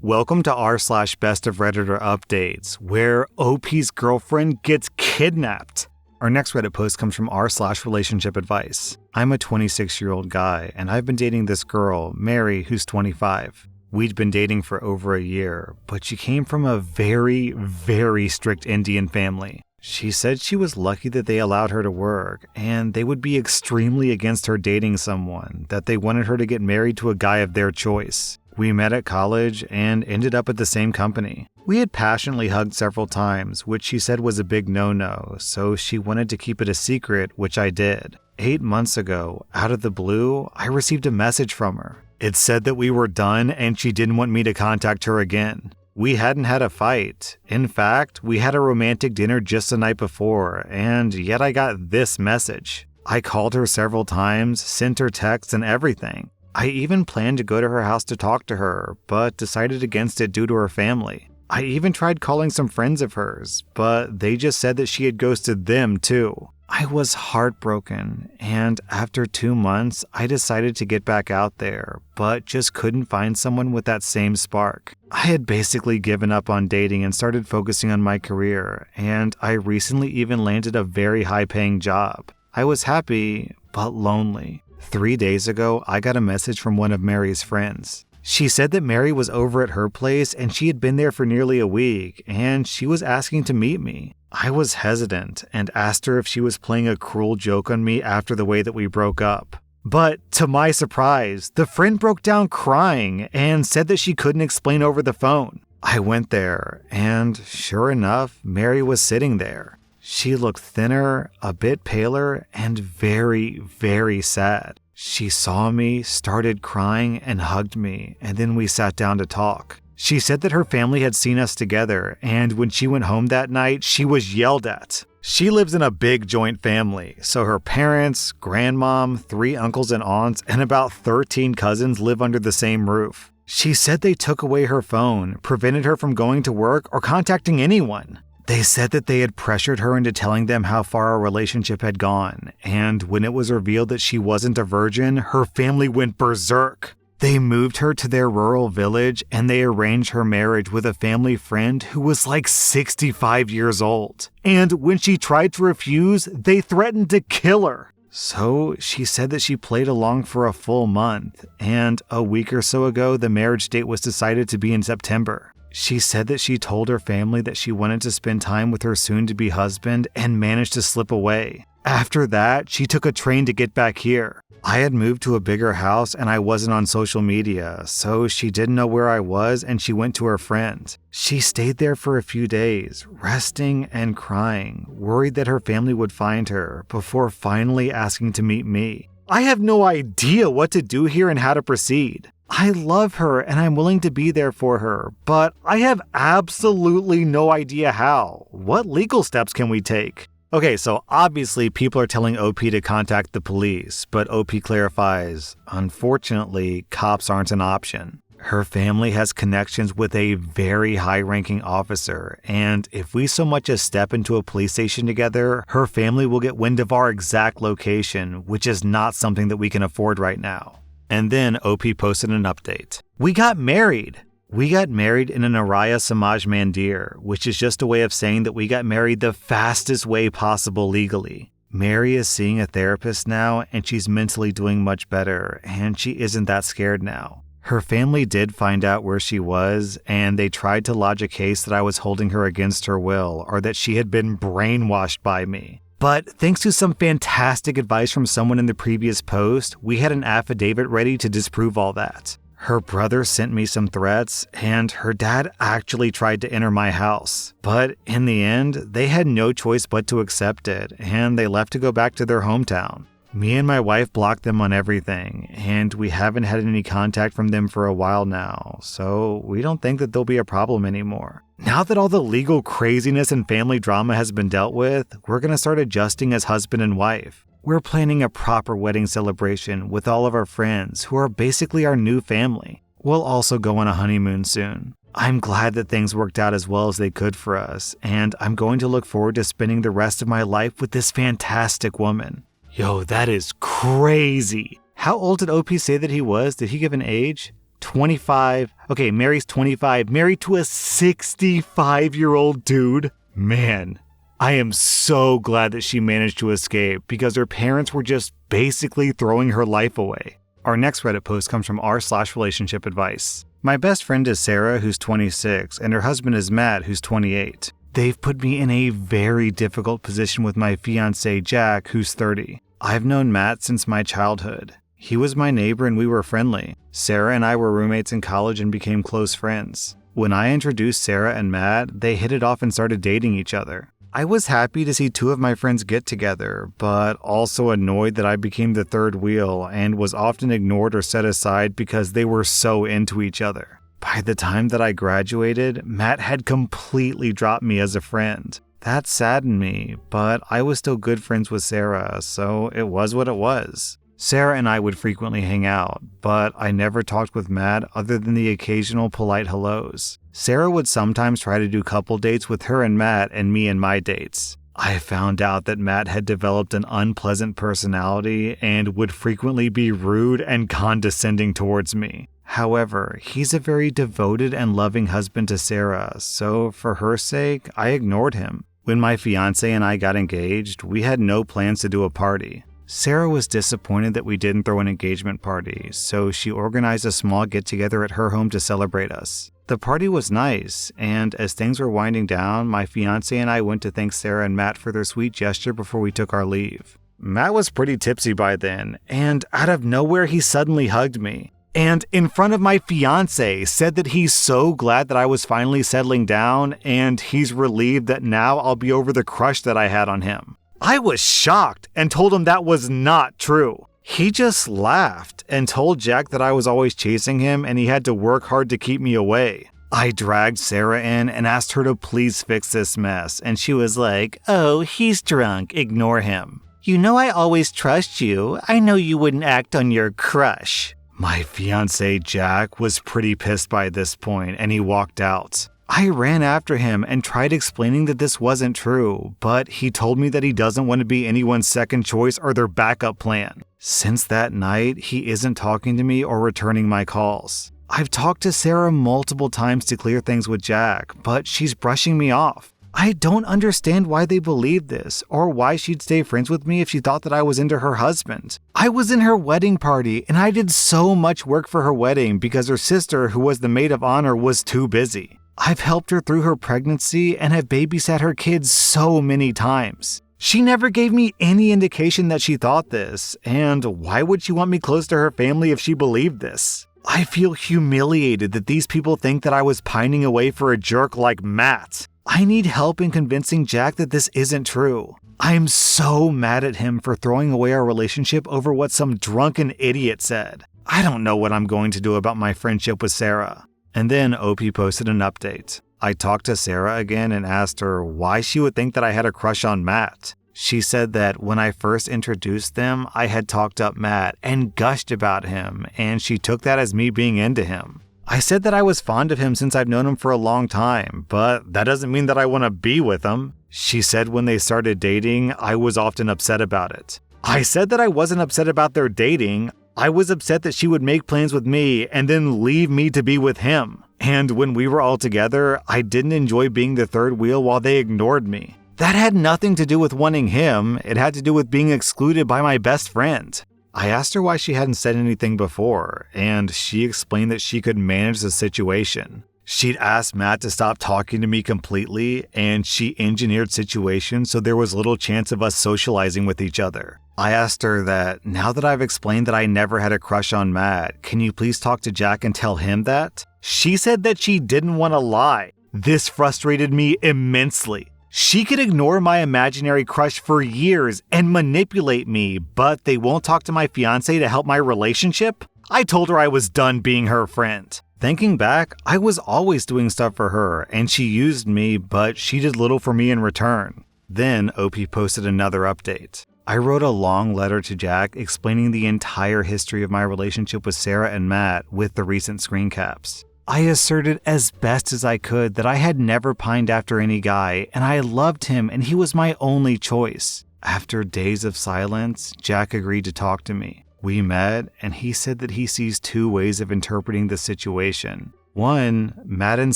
Welcome to r/slash best of Redditor updates, where OP's girlfriend gets kidnapped. Our next Reddit post comes from r/slash relationship advice. I'm a 26-year-old guy, and I've been dating this girl, Mary, who's 25. We'd been dating for over a year, but she came from a very, very strict Indian family. She said she was lucky that they allowed her to work, and they would be extremely against her dating someone, that they wanted her to get married to a guy of their choice. We met at college and ended up at the same company. We had passionately hugged several times, which she said was a big no-no, so she wanted to keep it a secret, which I did. 8 months ago, out of the blue, I received a message from her. It said that we were done and she didn't want me to contact her again. We hadn't had a fight. In fact, we had a romantic dinner just the night before, and yet I got this message. I called her several times, sent her texts and everything. I even planned to go to her house to talk to her, but decided against it due to her family. I even tried calling some friends of hers, but they just said that she had ghosted them too. I was heartbroken, and after 2 months, I decided to get back out there, but just couldn't find someone with that same spark. I had basically given up on dating and started focusing on my career, and I recently even landed a very high-paying job. I was happy, but lonely. 3 days ago, I got a message from one of Mary's friends. She said that Mary was over at her place and she had been there for nearly a week, and she was asking to meet me. I was hesitant and asked her if she was playing a cruel joke on me after the way that we broke up. But to my surprise, the friend broke down crying and said that she couldn't explain over the phone. I went there, and sure enough, Mary was sitting there. She looked thinner, a bit paler, and very, very sad. She saw me, started crying, and hugged me, and then we sat down to talk. She said that her family had seen us together, and when she went home that night, she was yelled at. She lives in a big joint family, so her parents, grandmom, 3 uncles and aunts, and about 13 cousins live under the same roof. She said they took away her phone, prevented her from going to work or contacting anyone. They said that they had pressured her into telling them how far our relationship had gone, and when it was revealed that she wasn't a virgin, her family went berserk. They moved her to their rural village, and they arranged her marriage with a family friend who was like 65 years old. And when she tried to refuse, they threatened to kill her. So she said that she played along for a full month, and a week or so ago, the marriage date was decided to be in September. She said that she told her family that she wanted to spend time with her soon-to-be husband and managed to slip away. After that, she took a train to get back here. I had moved to a bigger house and I wasn't on social media, so she didn't know where I was and she went to her friend. She stayed there for a few days, resting and crying, worried that her family would find her, before finally asking to meet me. I have no idea what to do here and how to proceed. I love her and I'm willing to be there for her, but I have absolutely no idea how. What legal steps can we take? Okay, so obviously people are telling OP to contact the police, but OP clarifies, unfortunately, cops aren't an option. Her family has connections with a very high-ranking officer, and if we so much as step into a police station together, her family will get wind of our exact location, which is not something that we can afford right now. And then OP posted an update. We got married! We got married in an Araya Samaj Mandir, which is just a way of saying that we got married the fastest way possible legally. Mary is seeing a therapist now, and she's mentally doing much better, and she isn't that scared now. Her family did find out where she was, and they tried to lodge a case that I was holding her against her will, or that she had been brainwashed by me. But thanks to some fantastic advice from someone in the previous post, we had an affidavit ready to disprove all that. Her brother sent me some threats, and her dad actually tried to enter my house. But in the end, they had no choice but to accept it, and they left to go back to their hometown. Me and my wife blocked them on everything, and we haven't had any contact from them for a while now, so we don't think that they'll be a problem anymore. Now that all the legal craziness and family drama has been dealt with, we're gonna start adjusting as husband and wife. We're planning a proper wedding celebration with all of our friends who are basically our new family. We'll also go on a honeymoon soon. I'm glad that things worked out as well as they could for us, and I'm going to look forward to spending the rest of my life with this fantastic woman. Yo, that is crazy. How old did OP say that he was? Did he give an age? Mary's 25, married to a 65-year-old dude. Man, I am so glad that she managed to escape because her parents were just basically throwing her life away. Our next Reddit post comes from r/relationship advice. My best friend is Sarah, who's 26, and her husband is Matt, who's 28. They've put me in a very difficult position with my fiancé, Jack, who's 30. I've known Matt since my childhood. He was my neighbor and we were friendly. Sarah and I were roommates in college and became close friends. When I introduced Sarah and Matt, they hit it off and started dating each other. I was happy to see two of my friends get together, but also annoyed that I became the third wheel and was often ignored or set aside because they were so into each other. By the time that I graduated, Matt had completely dropped me as a friend. That saddened me, but I was still good friends with Sarah, so it was what it was. Sarah and I would frequently hang out, but I never talked with Matt other than the occasional polite hellos. Sarah would sometimes try to do couple dates with her and Matt and me and my dates. I found out that Matt had developed an unpleasant personality and would frequently be rude and condescending towards me. However, he's a very devoted and loving husband to Sarah, so for her sake, I ignored him. When my fiancé and I got engaged, we had no plans to do a party. Sarah was disappointed that we didn't throw an engagement party, so she organized a small get-together at her home to celebrate us. The party was nice, and as things were winding down, my fiancé and I went to thank Sarah and Matt for their sweet gesture before we took our leave. Matt was pretty tipsy by then, and out of nowhere he suddenly hugged me. And in front of my fiancé said that he's so glad that I was finally settling down, and he's relieved that now I'll be over the crush that I had on him. I was shocked and told him that was not true. He just laughed and told Jack that I was always chasing him and he had to work hard to keep me away. I dragged Sarah in and asked her to please fix this mess, and she was like, "Oh, he's drunk, ignore him. You know I always trust you. I know you wouldn't act on your crush." My fiancé Jack was pretty pissed by this point and he walked out. I ran after him and tried explaining that this wasn't true, but he told me that he doesn't want to be anyone's second choice or their backup plan. Since that night, he isn't talking to me or returning my calls. I've talked to Sarah multiple times to clear things with Jack, but she's brushing me off. I don't understand why they believe this, or why she'd stay friends with me if she thought that I was into her husband. I was in her wedding party, and I did so much work for her wedding because her sister, who was the maid of honor, was too busy. I've helped her through her pregnancy and have babysat her kids so many times. She never gave me any indication that she thought this, and why would she want me close to her family if she believed this? I feel humiliated that these people think that I was pining away for a jerk like Matt. I need help in convincing Jack that this isn't true. I'm so mad at him for throwing away our relationship over what some drunken idiot said. I don't know what I'm going to do about my friendship with Sarah. And then OP posted an update. I talked to Sarah again and asked her why she would think that I had a crush on Matt. She said that when I first introduced them, I had talked up Matt and gushed about him, and she took that as me being into him. I said that I was fond of him since I've known him for a long time, but that doesn't mean that I want to be with him. She said when they started dating, I was often upset about it. I said that I wasn't upset about their dating. I was upset that she would make plans with me and then leave me to be with him. And when we were all together, I didn't enjoy being the third wheel while they ignored me. That had nothing to do with wanting him. It had to do with being excluded by my best friend. I asked her why she hadn't said anything before, and she explained that she could manage the situation. She'd asked Matt to stop talking to me completely, and she engineered situations so there was little chance of us socializing with each other. I asked her that, now that I've explained that I never had a crush on Matt, can you please talk to Jack and tell him that? She said that she didn't want to lie. This frustrated me immensely. She could ignore my imaginary crush for years and manipulate me, but they won't talk to my fiancé to help my relationship? I told her I was done being her friend. Thinking back, I was always doing stuff for her, and she used me, but she did little for me in return. Then OP posted another update. I wrote a long letter to Jack explaining the entire history of my relationship with Sarah and Matt with the recent screen caps. I asserted as best as I could that I had never pined after any guy, and I loved him and he was my only choice. After days of silence, Jack agreed to talk to me. We met, and he said that he sees two ways of interpreting the situation. One, Matt and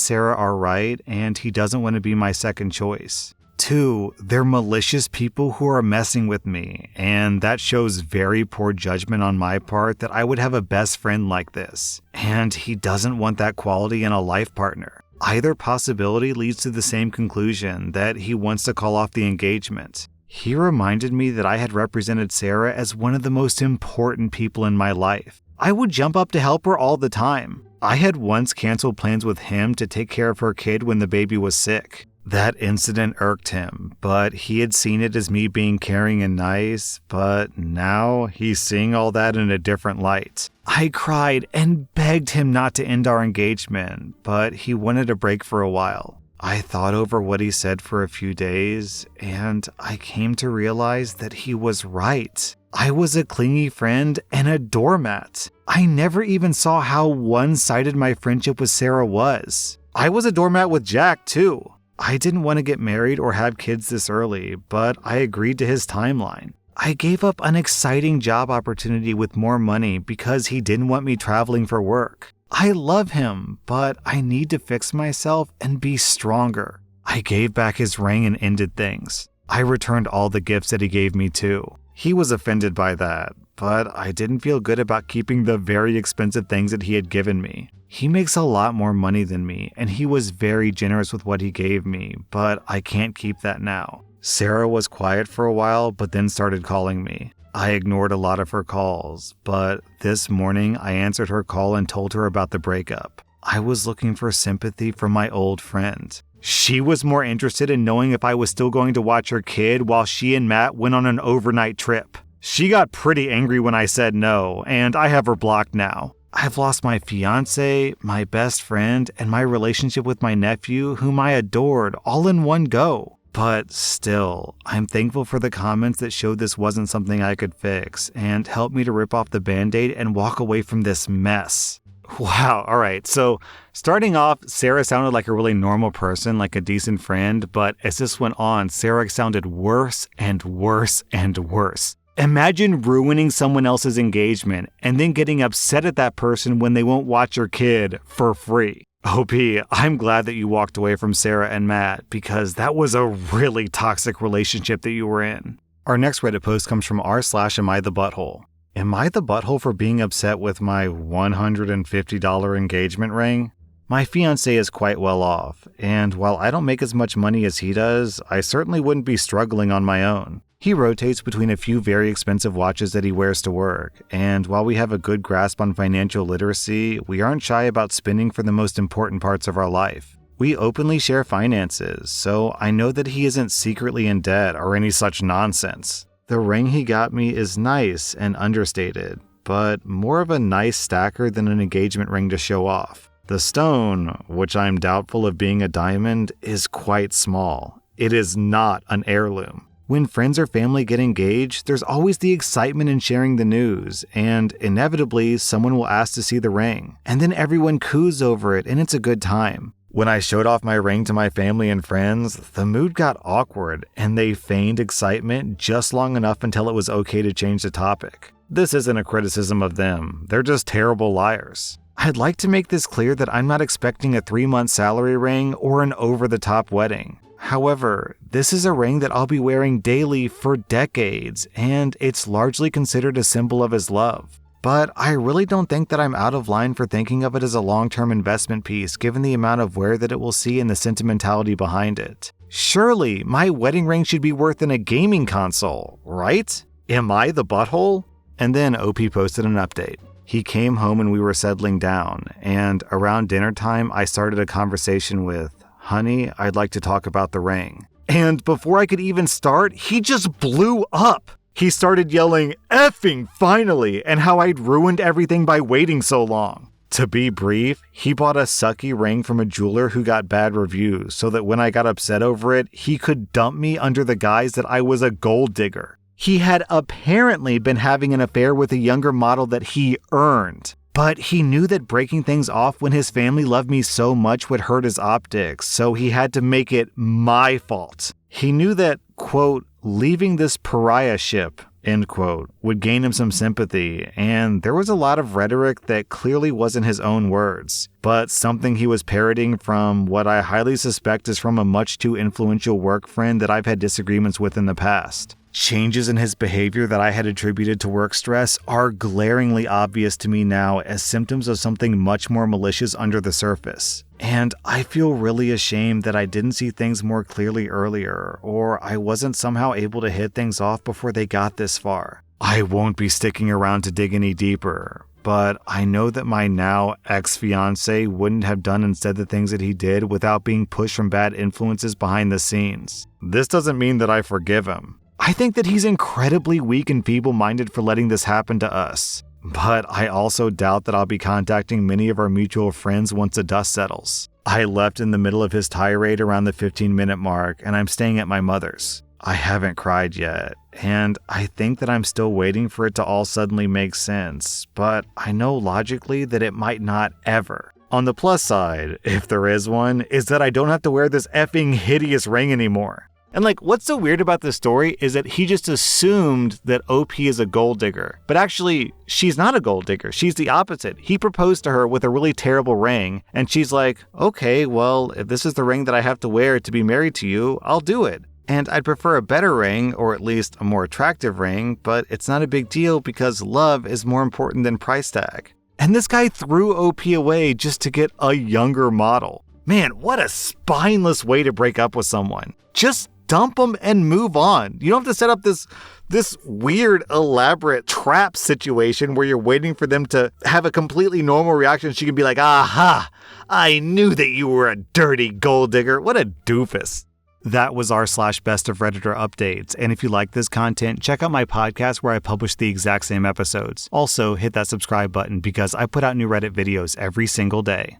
Sarah are right, and he doesn't want to be my second choice. Two, they're malicious people who are messing with me, and that shows very poor judgment on my part that I would have a best friend like this, and he doesn't want that quality in a life partner. Either possibility leads to the same conclusion, that he wants to call off the engagement. He reminded me that I had represented Sarah as one of the most important people in my life. I would jump up to help her all the time. I had once canceled plans with him to take care of her kid when the baby was sick. That incident irked him, but he had seen it as me being caring and nice, but now he's seeing all that in a different light. I cried and begged him not to end our engagement, but he wanted a break for a while. I thought over what he said for a few days, and I came to realize that he was right. I was a clingy friend and a doormat. I never even saw how one-sided my friendship with Sarah was. I was a doormat with Jack, too. I didn't want to get married or have kids this early, but I agreed to his timeline. I gave up an exciting job opportunity with more money because he didn't want me traveling for work. I love him, but I need to fix myself and be stronger. I gave back his ring and ended things. I returned all the gifts that he gave me too. He was offended by that, but I didn't feel good about keeping the very expensive things that he had given me. He makes a lot more money than me, and he was very generous with what he gave me, but I can't keep that now. Sarah was quiet for a while, but then started calling me. I ignored a lot of her calls, but this morning I answered her call and told her about the breakup. I was looking for sympathy from my old friend. She was more interested in knowing if I was still going to watch her kid while she and Matt went on an overnight trip. She got pretty angry when I said no, and I have her blocked now. I've lost my fiancé, my best friend, and my relationship with my nephew, whom I adored, all in one go. But still, I'm thankful for the comments that showed this wasn't something I could fix and helped me to rip off the band-aid and walk away from this mess. Wow, alright, so starting off, Sarah sounded like a really normal person, like a decent friend, but as this went on, Sarah sounded worse and worse and worse. Imagine ruining someone else's engagement and then getting upset at that person when they won't watch your kid for free. OP, I'm glad that you walked away from Sarah and Matt because that was a really toxic relationship that you were in. Our next Reddit post comes from rSlash. Am I the butthole for being upset with my $150 engagement ring? My fiancé is quite well off, and while I don't make as much money as he does, I certainly wouldn't be struggling on my own. He rotates between a few very expensive watches that he wears to work, and while we have a good grasp on financial literacy, we aren't shy about spending for the most important parts of our life. We openly share finances, so I know that he isn't secretly in debt or any such nonsense. The ring he got me is nice and understated, but more of a nice stacker than an engagement ring to show off. The stone, which I'm doubtful of being a diamond, is quite small. It is not an heirloom. When friends or family get engaged, there's always the excitement in sharing the news, and inevitably someone will ask to see the ring, and then everyone coos over it and it's a good time. When I showed off my ring to my family and friends, the mood got awkward and they feigned excitement just long enough until it was okay to change the topic. This isn't a criticism of them, they're just terrible liars. I'd like to make this clear that I'm not expecting a 3-month salary ring or an over-the-top wedding. However, this is a ring that I'll be wearing daily for decades, and it's largely considered a symbol of his love. But I really don't think that I'm out of line for thinking of it as a long-term investment piece given the amount of wear that it will see and the sentimentality behind it. Surely, my wedding ring should be worth than a gaming console, right? Am I the butthole? And then OP posted an update. He came home and we were settling down, and around dinner time I started a conversation with, "Honey, I'd like to talk about the ring." And before I could even start, he just blew up. He started yelling, "Effing finally," and how I'd ruined everything by waiting so long. To be brief, he bought a sucky ring from a jeweler who got bad reviews so that when I got upset over it, he could dump me under the guise that I was a gold digger. He had apparently been having an affair with a younger model that he earned. But he knew that breaking things off when his family loved me so much would hurt his optics, so he had to make it my fault. He knew that, quote, leaving this pariah ship, end quote, would gain him some sympathy, and there was a lot of rhetoric that clearly wasn't his own words, but something he was parroting from what I highly suspect is from a much too influential work friend that I've had disagreements with in the past. Changes in his behavior that I had attributed to work stress are glaringly obvious to me now as symptoms of something much more malicious under the surface. And I feel really ashamed that I didn't see things more clearly earlier, or I wasn't somehow able to hit things off before they got this far. I won't be sticking around to dig any deeper, but I know that my now ex-fiancé wouldn't have done and said the things that he did without being pushed from bad influences behind the scenes. This doesn't mean that I forgive him. I think that he's incredibly weak and feeble-minded for letting this happen to us. But I also doubt that I'll be contacting many of our mutual friends once the dust settles. I left in the middle of his tirade around the 15-minute mark, and I'm staying at my mother's. I haven't cried yet, and I think that I'm still waiting for it to all suddenly make sense, but I know logically that it might not ever. On the plus side, if there is one, is that I don't have to wear this effing hideous ring anymore. And what's so weird about this story is that he just assumed that OP is a gold digger. But actually, she's not a gold digger. She's the opposite. He proposed to her with a really terrible ring, and she's like, okay, well, if this is the ring that I have to wear to be married to you, I'll do it. And I'd prefer a better ring, or at least a more attractive ring, but it's not a big deal because love is more important than price tag. And this guy threw OP away just to get a younger model. Man, what a spineless way to break up with someone. Just dump them and move on. You don't have to set up this weird, elaborate trap situation where you're waiting for them to have a completely normal reaction. She can be like, aha, I knew that you were a dirty gold digger. What a doofus. That was r/Best of Redditor updates. And if you like this content, check out my podcast where I publish the exact same episodes. Also, hit that subscribe button because I put out new Reddit videos every single day.